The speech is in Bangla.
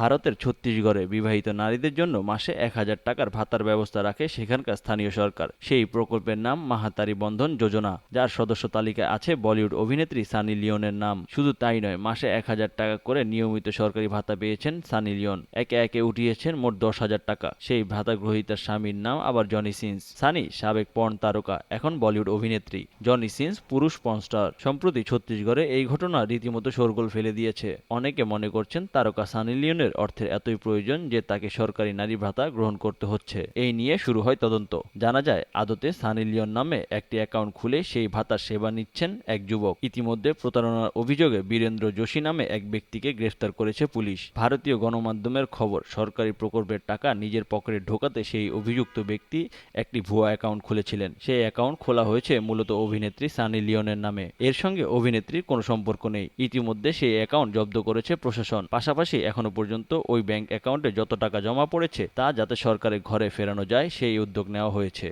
ভারতের ছত্তিশগড়ে বিবাহিত নারীদের জন্য মাসে 1,000 টাকার ভাতার ব্যবস্থা রাখে সেখানকার স্থানীয় সরকার। সেই প্রকল্পের নাম মাহাতারি বন্ধন যোজনা, যার সদস্য তালিকায় আছে বলিউড অভিনেত্রী সানি লিওনের নাম। শুধু তাই নয়, মাসে 1,000 টাকা করে নিয়মিত সরকারি ভাতা পেয়েছেন সানি লিওন। একে একে উঠিয়েছেন মোট 10,000 টাকা। সেই ভাতা গ্রহীতার স্বামীর নাম আবার জনি সিন্স। সানি সাবেক পর্ন তারকা, এখন বলিউড অভিনেত্রী। জনি সিন্স পুরুষ পর্ন স্টার। সম্প্রতি ছত্তিশগড়ে এই ঘটনা রীতিমতো শোরগোল ফেলে দিয়েছে। অনেকে মনে করছেন তারকা সানি লিওনের অর্থের এতই প্রয়োজন যে তাকে সরকারি নারী ভাতা গ্রহণ করতে হচ্ছে। এই নিয়ে শুরু হয় তদন্ত। জানা যায়, আদতে সানি লিওন নামে একটি অ্যাকাউন্ট খুলে সেই ভাতার সেবা নিচ্ছেন এক যুবক। ইতিমধ্যে প্রতারণার অভিযোগে বীরেন্দ্র যোশী নামে এক ব্যক্তিকে গ্রেফতার করেছে পুলিশ। ভারতীয় গণমাধ্যমের খবর, সরকারি প্রকল্পের টাকা নিজের পকেটে ঢোকাতে সেই অভিযুক্ত ব্যক্তি একটি ভুয়া অ্যাকাউন্ট খুলেছিলেন। সেই অ্যাকাউন্ট খোলা হয়েছে মূলত অভিনেত্রী সানি লিওনের নামে। এর সঙ্গে অভিনেত্রীর কোনো সম্পর্ক নেই। ইতিমধ্যে সেই অ্যাকাউন্ট জব্দ করেছে প্রশাসন। পাশাপাশি এখনো পর্যন্ত ওই ব্যাংক অ্যাকাউন্টে যত টাকা জমা পড়েছে তা যাতে সরকারের ঘরে ফেরানো যায় সেই উদ্যোগ নেওয়া হয়েছে।